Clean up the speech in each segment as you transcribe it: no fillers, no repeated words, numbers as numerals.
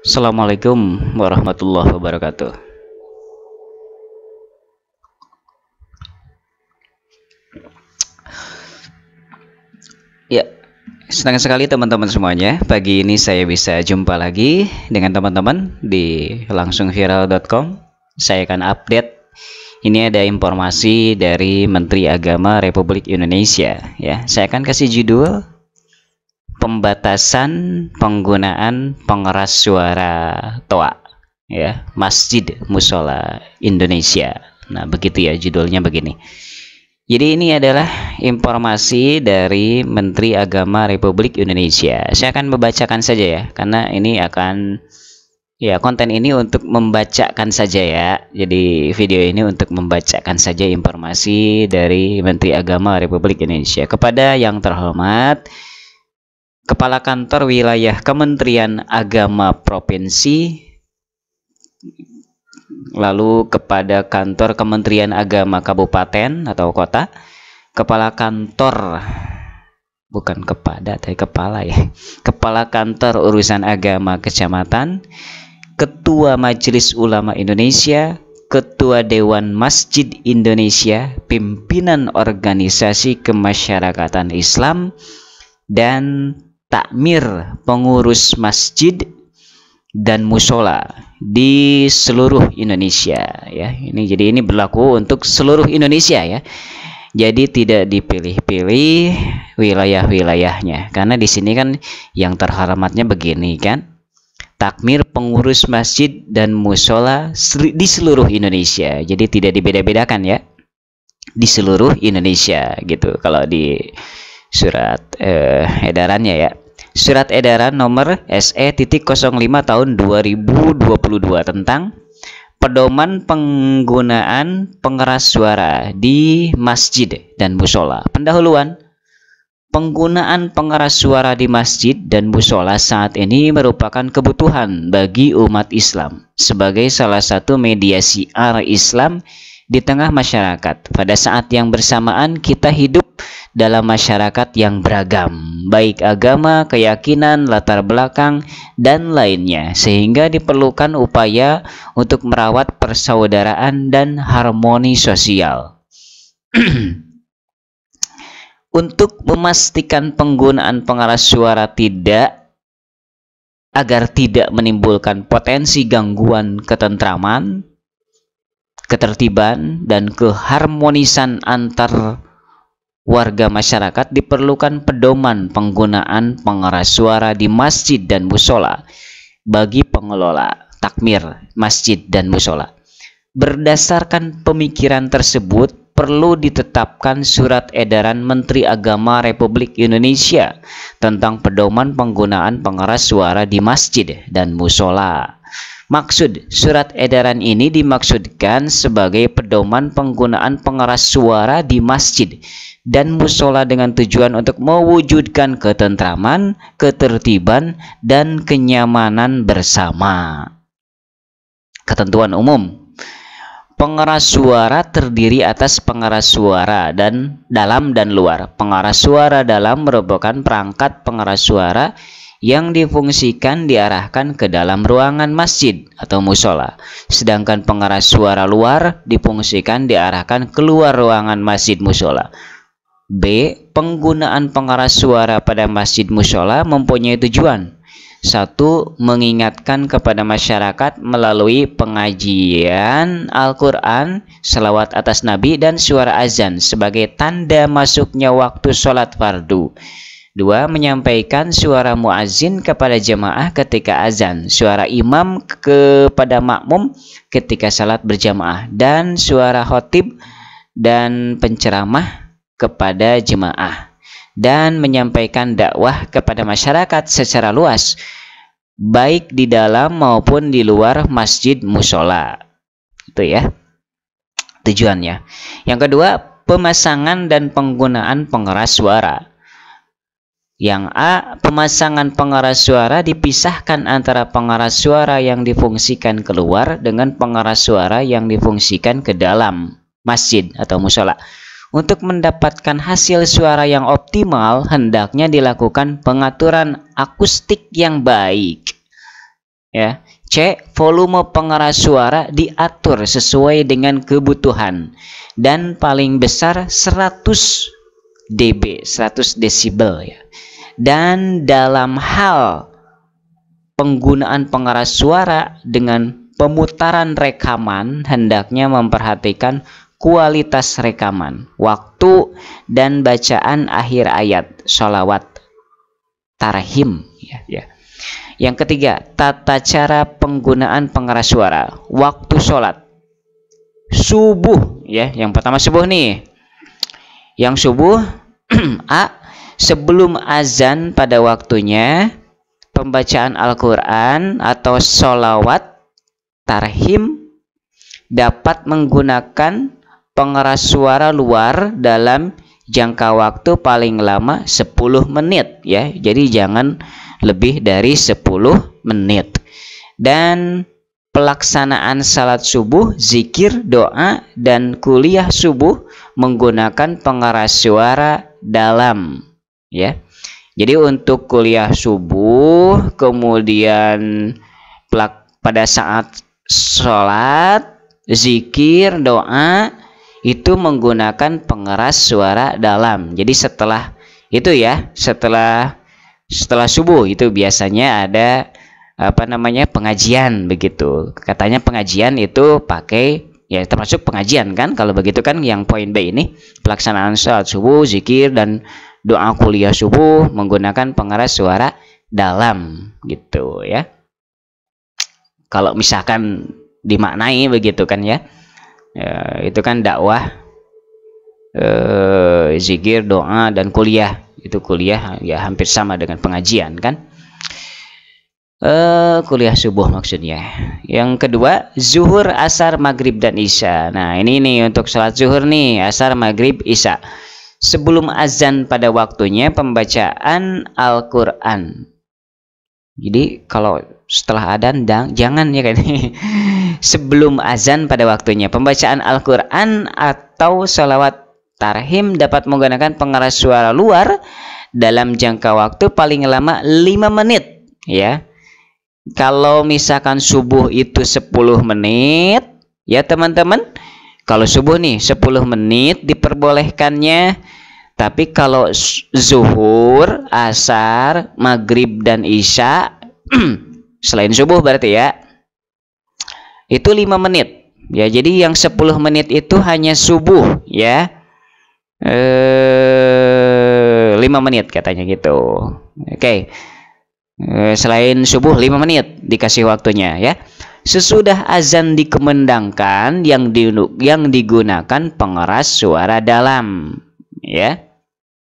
Assalamualaikum warahmatullahi wabarakatuh. Ya, senang sekali teman-teman semuanya. Pagi ini saya bisa jumpa lagi dengan teman-teman di langsungviral.com. Saya akan update. Ini ada informasi dari Menteri Agama Republik Indonesia. Ya, saya akan kasih judul pembatasan penggunaan pengeras suara toa, ya, masjid musola Indonesia. Nah, begitu ya judulnya begini. Jadi ini adalah informasi dari Menteri Agama Republik Indonesia. Saya akan membacakan saja ya, karena ini akan konten ini untuk membacakan saja ya. Jadi video ini untuk membacakan saja informasi dari Menteri Agama Republik Indonesia. Kepada yang terhormat Kepala Kantor Wilayah Kementerian Agama Provinsi, lalu kepada Kantor Kementerian Agama Kabupaten atau Kota, Kepala Kantor, bukan kepada, tapi kepala ya, Kepala Kantor Urusan Agama Kecamatan, Ketua Majelis Ulama Indonesia, Ketua Dewan Masjid Indonesia, pimpinan organisasi kemasyarakatan Islam, dan takmir pengurus masjid dan musola di seluruh Indonesia ya. Jadi ini berlaku untuk seluruh Indonesia ya. Jadi tidak dipilih-pilih wilayah-wilayahnya, karena di sini kan yang terhormatnya begini kan, takmir pengurus masjid dan musola di seluruh Indonesia. Jadi tidak dibeda-bedakan ya, di seluruh Indonesia gitu. Kalau di surat edarannya ya, surat edaran nomor SE.05 tahun 2022 tentang pedoman penggunaan pengeras suara di masjid dan musola. Pendahuluan. Penggunaan pengeras suara di masjid dan musola saat ini merupakan kebutuhan bagi umat Islam sebagai salah satu media syiar Islam di tengah masyarakat. Pada saat yang bersamaan kita hidup dalam masyarakat yang beragam, baik agama, keyakinan, latar belakang, dan lainnya, sehingga diperlukan upaya untuk merawat persaudaraan dan harmoni sosial. Untuk memastikan penggunaan pengeras suara agar tidak menimbulkan potensi gangguan ketentraman, ketertiban, dan keharmonisan antar warga masyarakat, diperlukan pedoman penggunaan pengeras suara di masjid dan musola bagi pengelola takmir masjid dan musola. Berdasarkan pemikiran tersebut, perlu ditetapkan surat edaran Menteri Agama Republik Indonesia tentang pedoman penggunaan pengeras suara di masjid dan musola. Maksud surat edaran ini dimaksudkan sebagai pedoman penggunaan pengeras suara di masjid dan musola dengan tujuan untuk mewujudkan ketentraman, ketertiban, dan kenyamanan bersama. Ketentuan umum. Pengeras suara terdiri atas pengeras suara dan dalam dan luar. Pengeras suara dalam merupakan perangkat pengeras suara yang difungsikan diarahkan ke dalam ruangan masjid atau musola. Sedangkan pengeras suara luar difungsikan diarahkan keluar ruangan masjid musola. B. Penggunaan pengeras suara pada masjid musola mempunyai tujuan. 1. Mengingatkan kepada masyarakat melalui pengajian Al-Quran, selawat atas Nabi, dan suara azan sebagai tanda masuknya waktu sholat fardu. 2. Menyampaikan suara muazzin kepada jemaah ketika azan, suara imam kepada makmum ketika salat berjamaah, dan suara khotib dan penceramah kepada jemaah, dan menyampaikan dakwah kepada masyarakat secara luas, baik di dalam maupun di luar masjid musola. Itu ya tujuannya. Yang kedua, pemasangan dan penggunaan pengeras suara. Yang A. Pemasangan pengeras suara dipisahkan antara pengeras suara yang difungsikan keluar dengan pengeras suara yang difungsikan ke dalam masjid atau musola. Untuk mendapatkan hasil suara yang optimal, hendaknya dilakukan pengaturan akustik yang baik. ya. C. Volume pengeras suara diatur sesuai dengan kebutuhan dan paling besar 100 dB, 100 desibel ya. Dan dalam hal penggunaan pengeras suara dengan pemutaran rekaman, hendaknya memperhatikan kualitas rekaman, waktu, dan bacaan akhir ayat sholawat tarhim ya. Yang ketiga, tata cara penggunaan pengeras suara waktu sholat subuh ya. Yang pertama subuh nih. Yang subuh A. Sebelum azan pada waktunya, pembacaan Al-Quran atau sholawat tarhim dapat menggunakan pengeras suara luar dalam jangka waktu paling lama 10 menit ya. Jadi jangan lebih dari 10 menit. Dan pelaksanaan salat subuh, zikir, doa, dan kuliah subuh menggunakan pengeras suara dalam ya. Jadi untuk kuliah subuh, kemudian pada saat sholat, zikir, doa itu menggunakan pengeras suara dalam. Jadi setelah itu ya, setelah subuh itu biasanya ada pengajian begitu. Katanya pengajian itu pakai ya, termasuk pengajian kan, kalau begitu kan. Yang poin B ini pelaksanaan salat subuh, zikir, dan doa kuliah subuh menggunakan pengeras suara dalam gitu ya. Kalau misalkan dimaknai begitu kan ya, itu kan dakwah, zikir, doa, dan kuliah. Itu kuliah ya hampir sama dengan pengajian kan. Kuliah subuh maksudnya. Yang kedua, zuhur, asar, maghrib, dan isya. Nah ini nih untuk sholat zuhur nih, asar, maghrib, isya. Sebelum azan pada waktunya, pembacaan Al-Quran. Jadi kalau setelah adzan jangan ya kan. Sebelum azan pada waktunya, pembacaan Al-Quran atau sholawat tarhim dapat menggunakan pengeras suara luar dalam jangka waktu paling lama 5 menit ya. Kalau misalkan subuh itu 10 menit ya teman-teman, kalau subuh nih 10 menit diperbolehkannya. Tapi kalau zuhur, asar, maghrib, dan isya selain subuh berarti ya, itu 5 menit ya. Jadi yang 10 menit itu hanya subuh ya, 5 menit katanya gitu. Oke. Selain subuh 5 menit dikasih waktunya ya. Sesudah azan dikumandangkan yang digunakan pengeras suara dalam ya.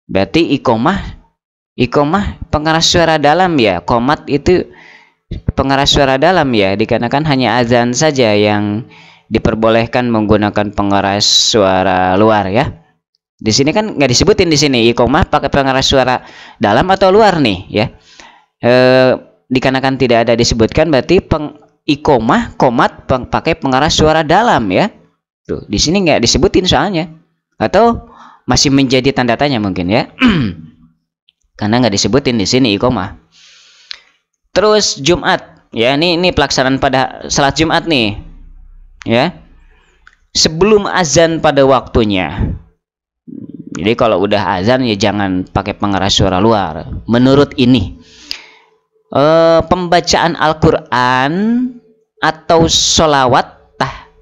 Berarti iqomah pengeras suara dalam ya. Qomat itu pengeras suara dalam ya, dikarenakan hanya azan saja yang diperbolehkan menggunakan pengeras suara luar ya. Di sini kan nggak disebutin di sini iqomah pakai pengeras suara dalam atau luar nih ya. Dikarenakan tidak ada disebutkan, berarti qomat pakai pengeras suara dalam ya. Tuh, di sini nggak disebutin soalnya, atau masih menjadi tanda tanya mungkin ya. Karena nggak disebutin di sini iqomah. Terus Jumat ya, ini pelaksanaan pada salat Jumat nih ya. Sebelum azan pada waktunya. Jadi kalau udah azan ya jangan pakai pengeras suara luar. Menurut ini pembacaan Al-Quran atau sholawat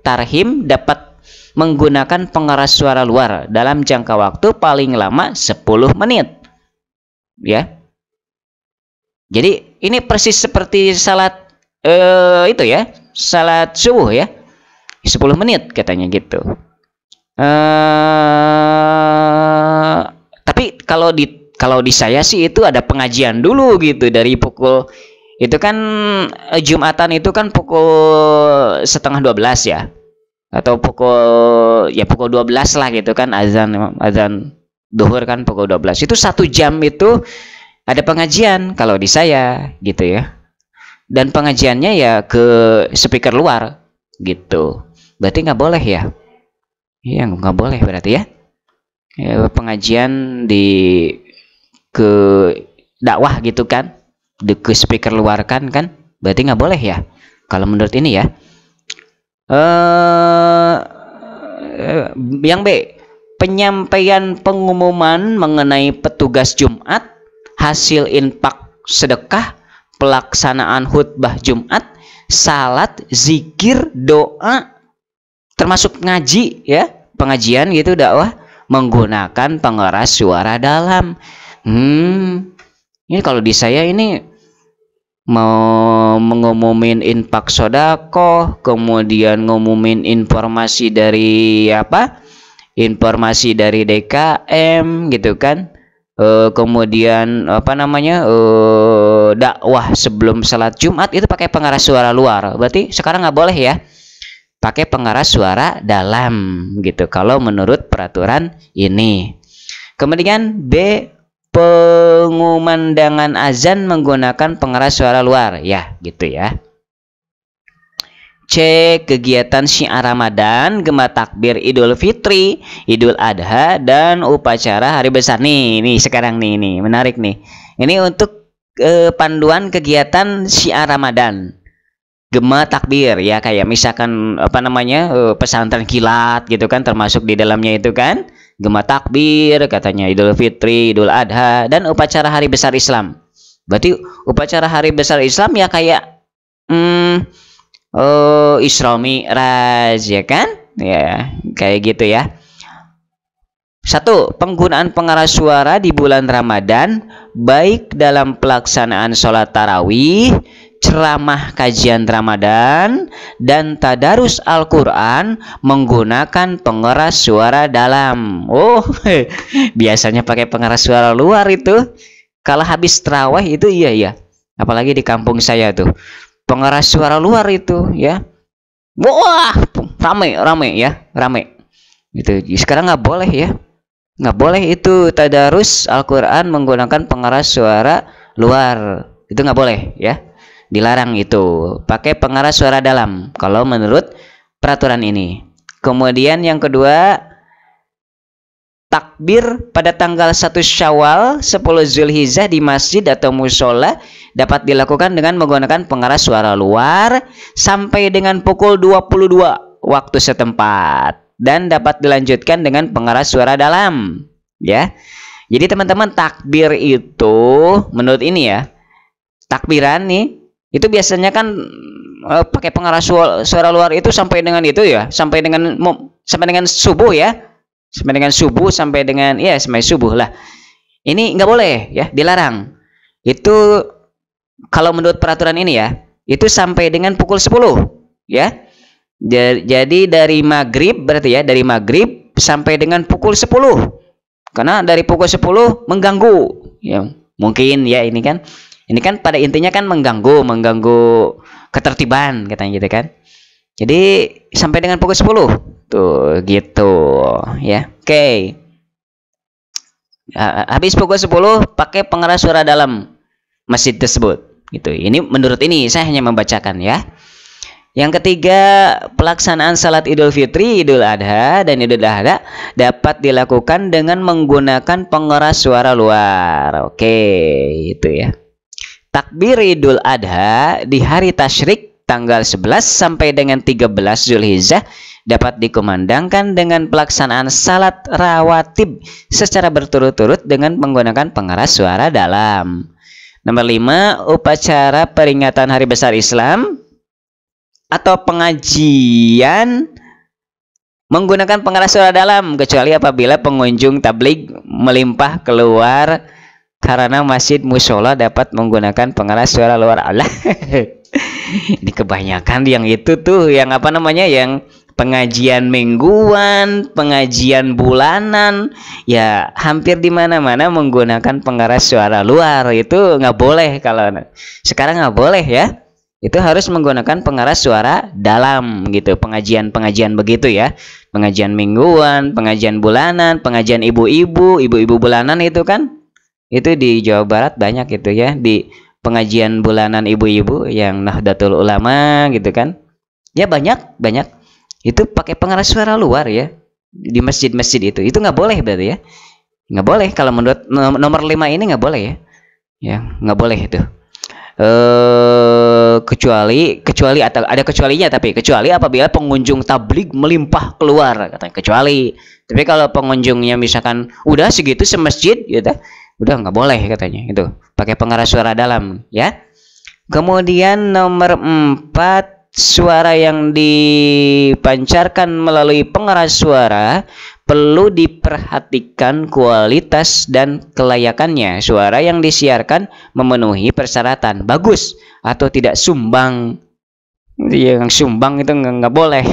tarhim dapat menggunakan pengeras suara luar dalam jangka waktu paling lama 10 menit ya. Jadi ini persis seperti salat itu ya, salat subuh ya, 10 menit katanya gitu. Tapi kalau di saya sih itu ada pengajian dulu gitu, dari pukul itu kan Jumatan itu kan pukul 11:30 ya, atau pukul 12 lah gitu kan, azan duhur kan pukul 12. Itu 1 jam itu ada pengajian kalau di saya gitu ya. Dan pengajiannya ya ke speaker luar gitu. Berarti nggak boleh ya. Iya nggak boleh berarti ya. Pengajian ke dakwah gitu kan, ke speaker luar kan berarti nggak boleh ya kalau menurut ini ya. Yang B, penyampaian pengumuman mengenai petugas Jumat, hasil infak sedekah, pelaksanaan khutbah Jumat, salat, zikir, doa, termasuk ngaji ya, pengajian gitu, dakwah menggunakan pengeras suara dalam. Ini kalau di saya ini mau mengumumin infak sodako, kemudian ngumumin informasi dari apa? Informasi dari DKM gitu kan. Kemudian apa namanya? Dakwah sebelum salat Jumat itu pakai pengeras suara luar. Berarti sekarang nggak boleh ya. Pakai pengeras suara dalam gitu kalau menurut peraturan ini. Kemudian B, pengumandangan azan menggunakan pengeras suara luar ya gitu ya. C, kegiatan syiar Ramadan, gema takbir Idul Fitri, Idul Adha, dan upacara hari besar. Nih sekarang nih menarik nih. Ini untuk panduan kegiatan syiar Ramadan, gema takbir ya, kayak misalkan apa namanya pesantren kilat gitu kan, termasuk di dalamnya itu kan gema takbir katanya Idul Fitri, Idul Adha, dan upacara hari besar Islam. Berarti upacara hari besar Islam ya kayak Isra Mi'raj ya kan, ya kayak gitu ya. 1. Penggunaan pengeras suara di bulan Ramadan baik dalam pelaksanaan sholat tarawih, ceramah kajian Ramadan, dan tadarus Al-Quran menggunakan pengeras suara dalam. Biasanya pakai pengeras suara luar itu kalau habis tarawih itu, iya apalagi di kampung saya tuh pengeras suara luar itu ya, wah rame gitu. Sekarang nggak boleh ya, nggak boleh itu tadarus Al-Quran menggunakan pengeras suara luar, itu nggak boleh ya. Dilarang itu pakai pengeras suara dalam kalau menurut peraturan ini. Kemudian yang kedua, takbir pada tanggal 1 Syawal 10 Zulhijjah di masjid atau musola dapat dilakukan dengan menggunakan pengeras suara luar sampai dengan pukul 22 waktu setempat, dan dapat dilanjutkan dengan pengeras suara dalam ya. Jadi teman-teman, takbir itu menurut ini ya, takbiran nih itu biasanya kan pakai pengeras suara luar itu sampai dengan itu ya, sampai dengan subuh ya, sampai dengan sampai subuh lah. Ini nggak boleh ya, dilarang. Itu kalau menurut peraturan ini ya, itu sampai dengan pukul 10 ya. Jadi dari maghrib, berarti ya dari maghrib sampai dengan pukul 10, karena dari pukul 10 mengganggu ya, mungkin ya, ini kan pada intinya kan mengganggu ketertiban katanya gitu kan. Jadi sampai dengan pukul 10 tuh gitu ya. Oke. Habis pukul 10 pakai pengeras suara dalam masjid tersebut gitu. Ini menurut ini, saya hanya membacakan ya. Yang ketiga, pelaksanaan salat Idul Fitri, Idul Adha, dan Idul Adha dapat dilakukan dengan menggunakan pengeras suara luar. Oke, itu ya. Takbir Idul Adha di hari tasyrik tanggal 11 sampai dengan 13 Zulhijjah dapat dikumandangkan dengan pelaksanaan salat rawatib secara berturut-turut dengan menggunakan pengeras suara dalam. Nomor 5, upacara peringatan Hari Besar Islam atau pengajian menggunakan pengeras suara dalam, kecuali apabila pengunjung tabligh melimpah keluar karena masjid musola dapat menggunakan pengeras suara luar. Allah. Ini kebanyakan yang itu tuh, yang apa namanya, yang pengajian mingguan, pengajian bulanan, ya hampir di mana-mana menggunakan pengeras suara luar. Itu nggak boleh, kalau sekarang nggak boleh ya. Itu harus menggunakan pengeras suara dalam gitu. Pengajian begitu ya. Pengajian mingguan, pengajian bulanan, pengajian ibu-ibu bulanan itu kan. Itu di Jawa Barat banyak gitu ya, di pengajian bulanan ibu-ibu yang Nahdlatul Ulama gitu kan. Ya banyak itu pakai pengeras suara luar ya, di masjid-masjid itu nggak boleh berarti ya, nggak boleh. Kalau menurut nomor 5 ini nggak boleh ya, nggak boleh itu. kecuali atau ada kecualinya, tapi kecuali apabila pengunjung tabligh melimpah keluar, katanya kecuali. Tapi kalau pengunjungnya misalkan udah segitu semasjid gitu, udah nggak boleh katanya itu pakai pengeras suara dalam ya. Kemudian nomor 4, suara yang dipancarkan melalui pengeras suara perlu diperhatikan kualitas dan kelayakannya. Suara yang disiarkan memenuhi persyaratan, bagus atau tidak sumbang. Yang sumbang itu nggak boleh.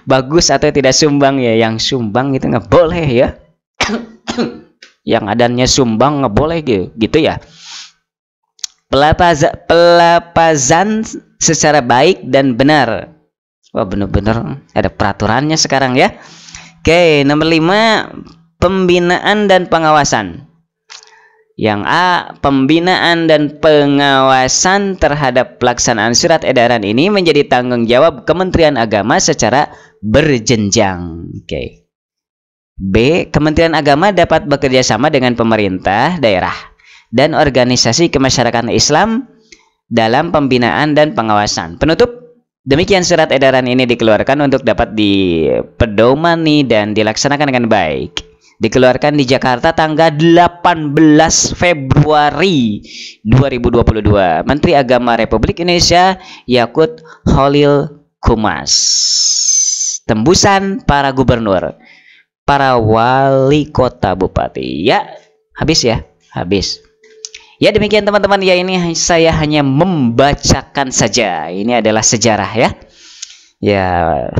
Bagus atau tidak sumbang ya, yang sumbang itu nggak boleh ya. Yang adanya sumbang nggak boleh gitu ya. Pelapazan secara baik dan benar. Wah, benar-benar ada peraturannya sekarang ya. Oke, nomor 5, pembinaan dan pengawasan. Yang A, pembinaan dan pengawasan terhadap pelaksanaan surat edaran ini menjadi tanggung jawab Kementerian Agama secara berjenjang. Oke. B, Kementerian Agama dapat bekerja sama dengan pemerintah daerah dan organisasi kemasyarakatan Islam dalam pembinaan dan pengawasan. Penutup, demikian surat edaran ini dikeluarkan untuk dapat dipedomani dan dilaksanakan dengan baik. Dikeluarkan di Jakarta tanggal 18 Februari 2022. Menteri Agama Republik Indonesia Yakut Khalil Qumas. Tembusan para gubernur, para wali kota, bupati. Ya, habis ya, habis. Ya, demikian teman-teman ya, ini saya hanya membacakan saja. Ini adalah sejarah ya. Ya,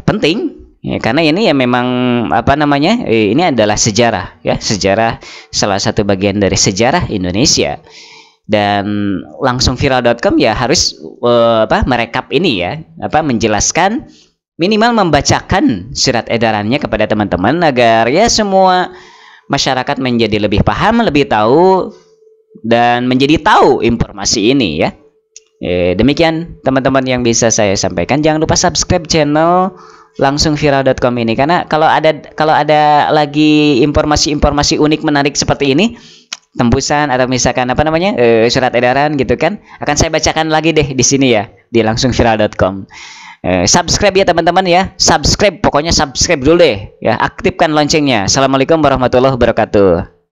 penting ya, karena ini ya memang apa namanya? Ini adalah sejarah ya, sejarah, salah satu bagian dari sejarah Indonesia. Dan langsung viral.com ya harus merekap ini ya, menjelaskan, minimal membacakan surat edarannya kepada teman-teman agar ya semua masyarakat menjadi lebih paham, lebih tahu, dan menjadi tahu informasi ini ya. Demikian teman-teman yang bisa saya sampaikan. Jangan lupa subscribe channel langsung viral.com ini, karena kalau ada lagi informasi-informasi unik menarik seperti ini, tembusan atau misalkan surat edaran gitu kan, akan saya bacakan lagi deh di sini ya, di langsung viral.com. Subscribe ya teman-teman ya, subscribe, pokoknya subscribe dulu deh ya, aktifkan loncengnya. Assalamualaikum warahmatullahi wabarakatuh.